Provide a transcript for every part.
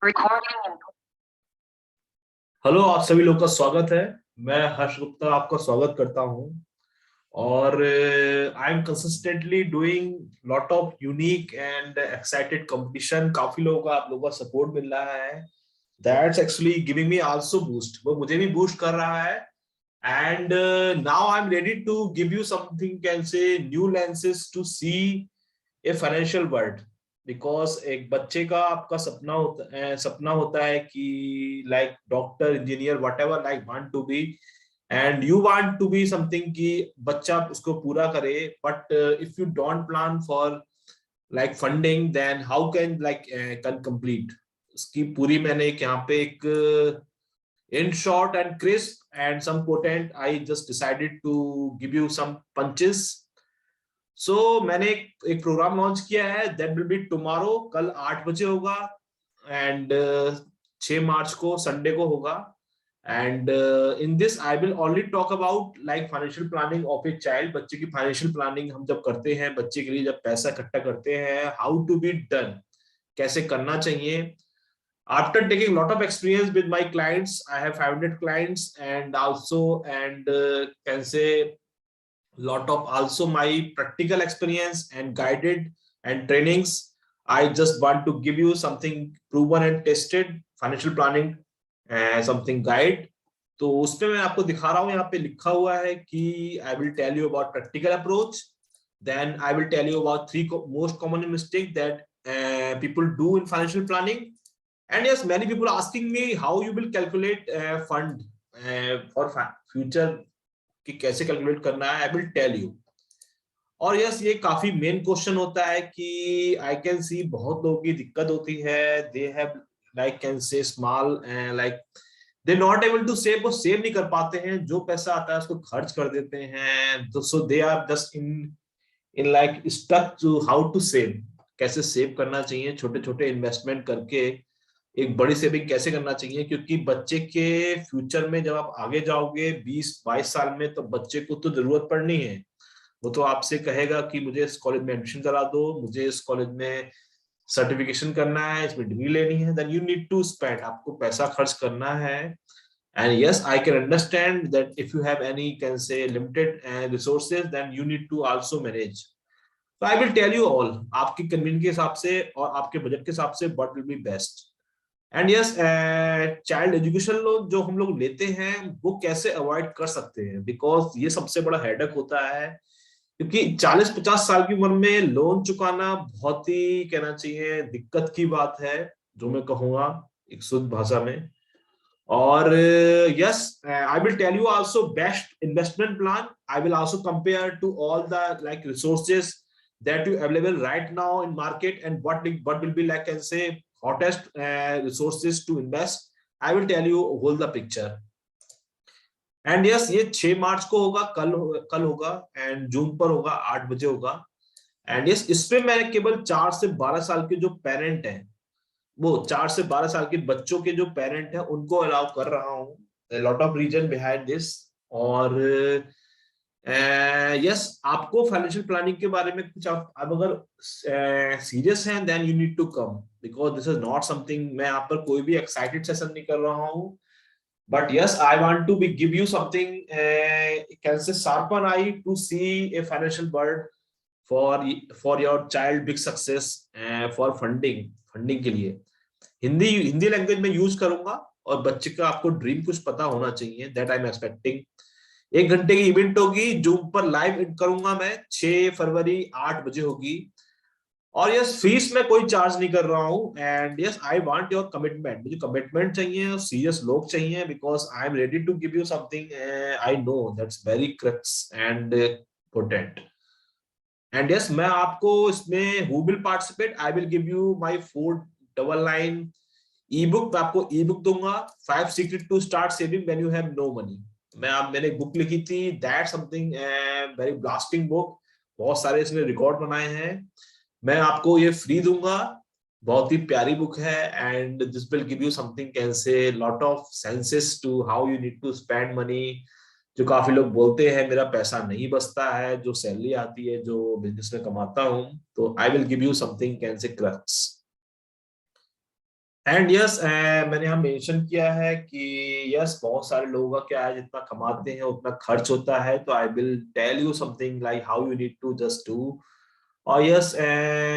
Recording. Hello, आप सभी लोग का स्वागत है। मैं हर्ष गुप्ता आपका स्वागत करता हूं। और I am consistently doing lot of unique and excited competition. काफी लोगों का, आप लोगों का सपोर्ट मिल रहा है। That's actually giving me also boost, वो मुझे भी बूस्ट कर रहा है। And now I am ready to give you something, can say new lenses to see a financial world. Because एक बच्चे का, आपका सपना होता है कि like doctor, engineer, whatever like want to be, and you want to be something कि बच्चा उसको पूरा करे। But if you don't plan for like funding, then how can like can complete. उसकी पूरी मैंने एक यहाँ पे एक in short and crisp and some potent, I just decided to give you some punches. मैंने एक प्रोग्राम लॉन्च किया है, दैट विल बी टुमारो, कल 8 बजे होगा। एंड 6 मार्च को संडे को होगा। And in this I will only talk about like financial planning of a child. बच्चे की फाइनेंशियल प्लानिंग हम जब करते हैं, बच्चे के लिए जब पैसा इकट्ठा करते हैं, हाउ टू बी डन, कैसे करना चाहिए। After taking lot of experience with my clients, I have 500 clients, and also and can say lot of also my practical experience and guided and trainings. I just want to give you something proven and tested financial planning something guide. तो उसमें मैं आपको दिखा रहा हूँ, यहाँ पे लिखा हुआ है कि I will tell you about practical approach, then I will tell you about three most common mistake that people do in financial planning. And yes, many people asking me how you will calculate fund for future, कि कैसे calculate करना है, आई will tell you. और yes, ये काफी main question होता है कि आई कैन सी बहुत लोगों की दिक्कत होती है। They have like can say small like they not able to save, वो सेव नहीं कर पाते हैं, जो पैसा आता है उसको खर्च कर देते हैं। तो so they are just in in like stuck to how to save, कैसे सेव करना चाहिए, छोटे छोटे इन्वेस्टमेंट करके एक बड़ी सेविंग कैसे करना चाहिए। क्योंकि बच्चे के फ्यूचर में जब आप आगे जाओगे 20-22 साल में, तो बच्चे को तो जरूरत पड़नी है। वो तो आपसे कहेगा कि मुझे इस कॉलेज में एडमिशन करा दो, मुझे इस कॉलेज में सर्टिफिकेशन करना है, इसमें डिग्री लेनी है, then you need to spend, आपको पैसा खर्च करना है। And yes, I can understand that if you have any can say limited resources, then you need to also manage. तो I will tell you all, आपकी convenience के हिसाब से और आपके बजट के हिसाब से what will be best. And yes, child education loan जो हम लोग लेते हैं, वो कैसे अवॉइड कर सकते हैं, बिकॉज ये सबसे बड़ा हेडेक होता है। क्योंकि 40-50 साल की उम्र में लोन चुकाना बहुत ही, कहना चाहिए, दिक्कत की बात है, जो मैं कहूंगा एक शुद्ध भाषा में। और yes, I will tell you also best investment plan. I will also compare to all the like resources that you available right now in market, and what will be like, can say, hottest resources to invest. I will tell you whole the picture. And yes, ये 6 मार्च को होगा, कल होगा, and June पर होगा, 8 बजे होगा। And yes, इसमें मैं केवल 4 से 12 साल के जो पेरेंट हैं, वो 4 से 12 साल के बच्चों के जो पेरेंट हैं, उनको अलाउ कर रहा हूँ। Lot of reason behind this. और यस, आपको फाइनेंशियल प्लानिंग के बारे में कुछ, आप अगर सीरियस हैं, then you need to come, because this is not something, मैं यहाँ पर कोई भी एक्साइटेड सेशन नहीं कर रहा हूँ। But yes, I want to be give you something, can say sharpen eye to see a financial world for your child big success, for funding के लिए। हिंदी लैंग्वेज में यूज करूंगा, और बच्चे का आपको ड्रीम कुछ पता होना चाहिए, दैट आई एम एक्सपेक्टिंग। 1 घंटे की इवेंट होगी, जूम पर लाइव करूंगा मैं, 6 फरवरी 8 बजे होगी। और यस, फीस में कोई चार्ज नहीं कर रहा हूँ। And yes, I want your commitment, मुझे कमिटमेंट चाहिए, सीरियस लोग चाहिए, because I am ready to give you something I know that's very crux and potent. And yes, मैं आपको इसमें who will participate, I will give you my 499 e book. मैं आपको e book दूंगा, 5 secret to start saving when you have no money. मैंने एक book लिखी थी, that something very blasting book, बहुत सारे इसमें रिकॉर्ड बनाए हैं। मैं आपको ये फ्री दूंगा, बहुत ही प्यारी बुक है। And this will give you something, can say, lot of senses to how you need to spend money. जो काफी लोग बोलते हैं मेरा पैसा नहीं बचता है, जो सैलरी आती है, जो बिजनेस में कमाता हूँ, तो I will give you something, can से, क्रक्स। एंड यस, मैंने यहाँ मेंशन किया है कि यस, बहुत सारे लोगों का क्या है, जितना कमाते हैं उतना खर्च होता है, तो I will tell you something like how you need to just do. और yes,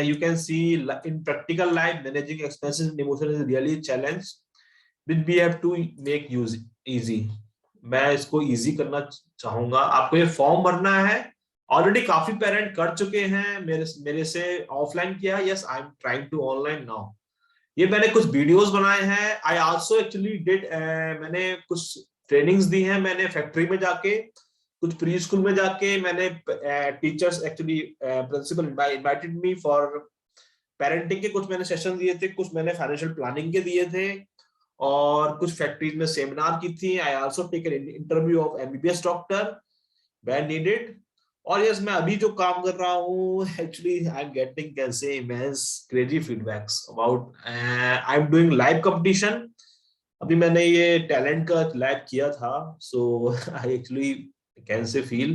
you can see in practical life managing expenses and emotion is really a challenge which we have to make use easy. मैं इसको easy करना चाहूंगा. आपको ये form भरना है. Already काफी पेरेंट कर चुके हैं, मेरे मेरे से ऑफलाइन किया. Yes, I am trying to online now. ये मैंने कुछ वीडियोस बनाए हैं. आई आल्सो एक्चुअली डिड, मैंने कुछ ट्रेनिंग्स दी हैं. मैंने फैक्ट्री में जाके, कुछ प्री स्कूल में जाके, मैंने teachers actually, principal invited me for parenting के कुछ मैंने सेशन दिए थे, कुछ मैंने फाइनेंशियल प्लानिंग के दिए थे, और कुछ फैक्ट्रीज में सेमिनार की थी. I also take an interview of MBBS doctor when needed. और यस, मैं अभी जो काम कर रहा हूँ, एक्चुअली आई एम गेटिंग कैसे immense crazy feedbacks about, I am doing live competition. अभी मैंने ये टैलेंट का लाइव किया था. So I actually can say feel,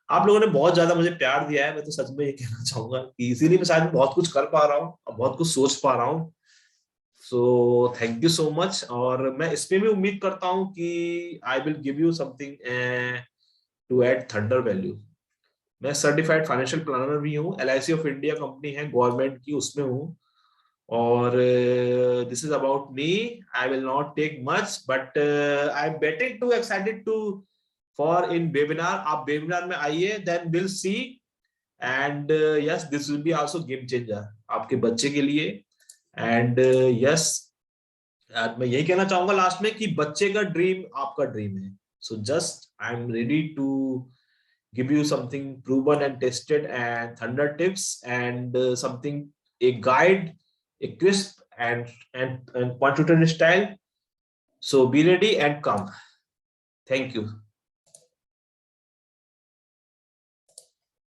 आप लोगों ने बहुत ज्यादा मुझे प्यार दिया है. मैं तो सच में ये कहना चाहूंगा कि इसीलिए मैं शायद बहुत कुछ कर पा रहा हूँ और बहुत कुछ सोच पा रहा हूँ. So thank you so much. और मैं इसमें भी उम्मीद करता हूँ कि I will give you something to add thunder value. मैं सर्टिफाइड फाइनेंशियल प्लानर भी हूँ. एलआईसी ऑफ इंडिया कंपनी है गवर्नमेंट की, उसमें हूँ. और this is about me. I will not take much, but I am betting to excited to for in webinar. आप webinar में आइए, then will see. And yes, this will be also game changer आपके बच्चे के लिए. And yes, मैं यही कहना चाहूंगा लास्ट में कि बच्चे का ड्रीम आपका ड्रीम है. So just I am ready to give you something proven and tested and thunder tips and something, a guide, a crisp and punctuated style. So be ready and come. Thank you.